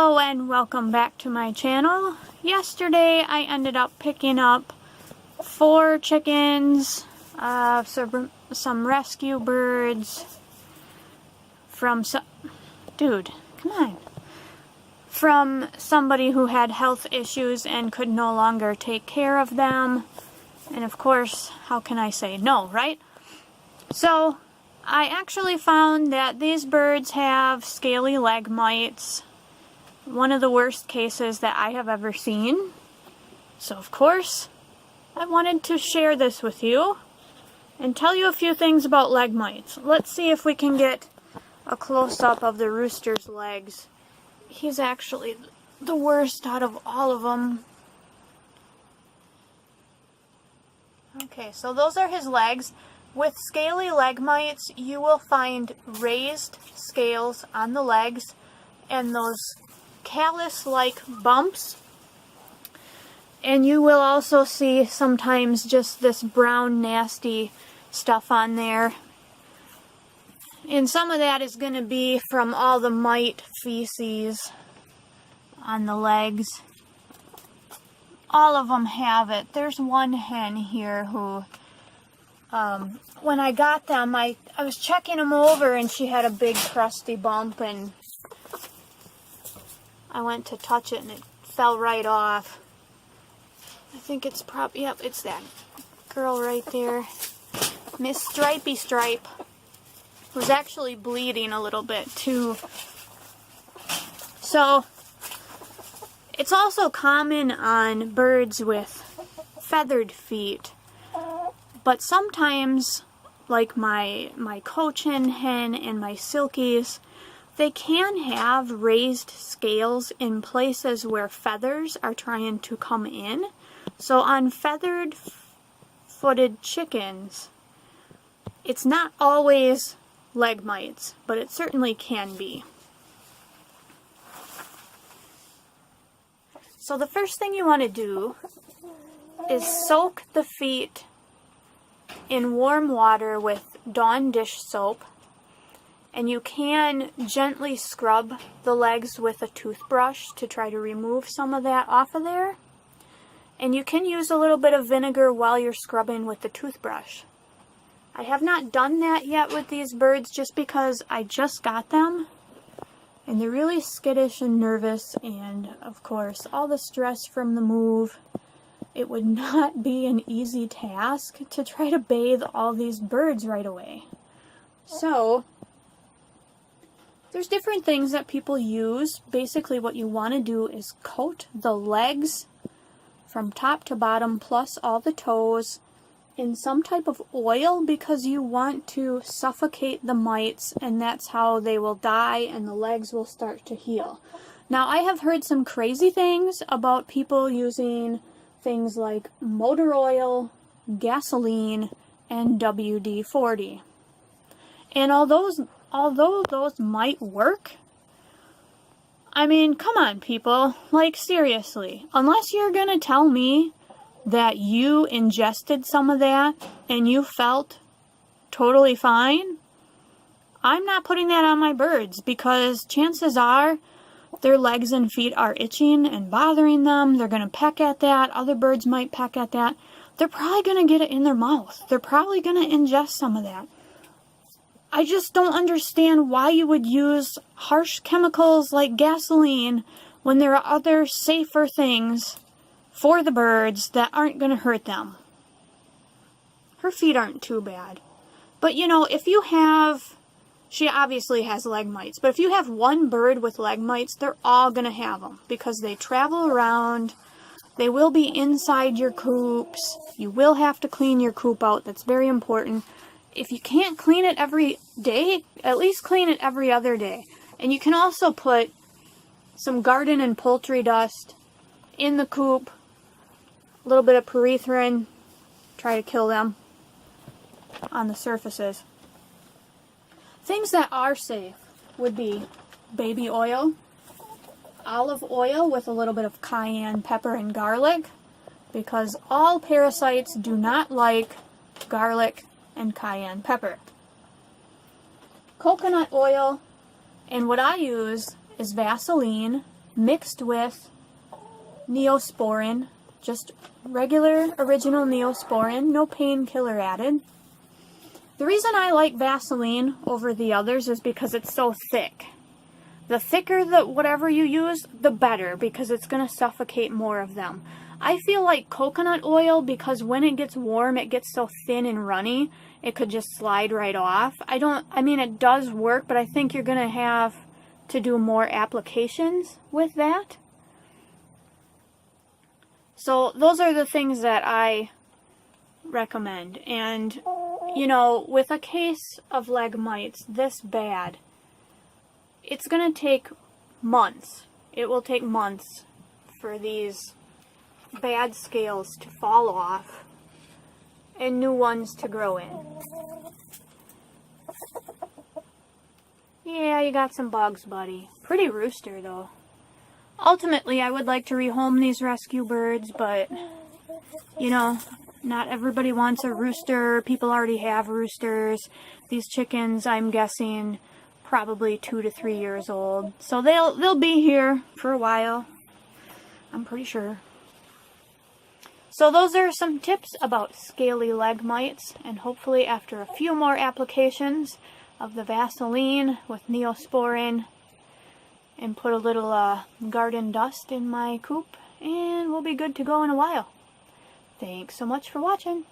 Hello and welcome back to my channel. Yesterday I ended up picking up 4 chickens, some rescue birds from from somebody who had health issues and could no longer take care of them. And of course, how can I say no, right? So I actually found that these birds have scaly leg mites. One of the worst cases that I have ever seen. So of course, I wanted to share this with you and tell you a few things about leg mites. Let's see if we can get a close-up of the rooster's legs. He's actually the worst out of all of them. Okay, so those are his legs. With scaly leg mites, you will find raised scales on the legs and those callus-like bumps, and you will also see sometimes just this brown nasty stuff on there, and some of that is going to be from all the mite feces on the legs. All of them have it. There's one hen here who when I got them, I was checking them over and she had a big crusty bump, and I went to touch it and it fell right off. I think it's yep, it's that girl right there. Miss Stripey Stripe was actually bleeding a little bit too. So, it's also common on birds with feathered feet. But sometimes, like my cochin hen and my silkies, they can have raised scales in places where feathers are trying to come in. So on feathered footed chickens, it's not always leg mites, but it certainly can be. So the first thing you want to do is soak the feet in warm water with Dawn dish soap. And you can gently scrub the legs with a toothbrush to try to remove some of that off of there. And you can use a little bit of vinegar while you're scrubbing with the toothbrush. I have not done that yet with these birds just because I just got them. And they're really skittish and nervous, and of course all the stress from the move. It would not be an easy task to try to bathe all these birds right away. So there's different things that people use. Basically what you want to do is coat the legs from top to bottom plus all the toes in some type of oil, because you want to suffocate the mites, and that's how they will die and the legs will start to heal. Now I have heard some crazy things about people using things like motor oil, gasoline, and WD-40. And although those might work, I mean, come on people, like seriously, unless you're gonna tell me that you ingested some of that and you felt totally fine, I'm not putting that on my birds, because chances are their legs and feet are itching and bothering them. They're gonna peck at that. Other birds might peck at that. They're probably gonna get it in their mouth. They're probably gonna ingest some of that. I just don't understand why you would use harsh chemicals like gasoline when there are other safer things for the birds that aren't going to hurt them. Her feet aren't too bad. But you know, if you have, she obviously has leg mites, but if you have one bird with leg mites, they're all going to have them because they travel around. They will be inside your coops. You will have to clean your coop out. That's very important. If you can't clean it every day, at least clean it every other day. And you can also put some garden and poultry dust in the coop, a little bit of permethrin, try to kill them on the surfaces. Things that are safe would be baby oil, olive oil with a little bit of cayenne pepper and garlic, because all parasites do not like garlic and cayenne pepper. Coconut oil, and what I use is Vaseline mixed with Neosporin, just regular original Neosporin, no painkiller added. The reason I like Vaseline over the others is because it's so thick. The thicker whatever you use, the better, because it's going to suffocate more of them. I feel like coconut oil, because when it gets warm, it gets so thin and runny, it could just slide right off. I mean, it does work, but I think you're going to have to do more applications with that. So those are the things that I recommend. And, you know, with a case of leg mites this bad, it's going to take months. It will take months for these bad scales to fall off and new ones to grow in. Yeah, you got some bugs, buddy. Pretty rooster, though. Ultimately, I would like to rehome these rescue birds, but, you know, not everybody wants a rooster. People already have roosters. These chickens, I'm guessing, probably 2 to 3 years old. So they'll be here for a while. I'm pretty sure. So those are some tips about scaly leg mites, and hopefully after a few more applications of the Vaseline with Neosporin and put a little garden dust in my coop, and we'll be good to go in a while. Thanks so much for watching.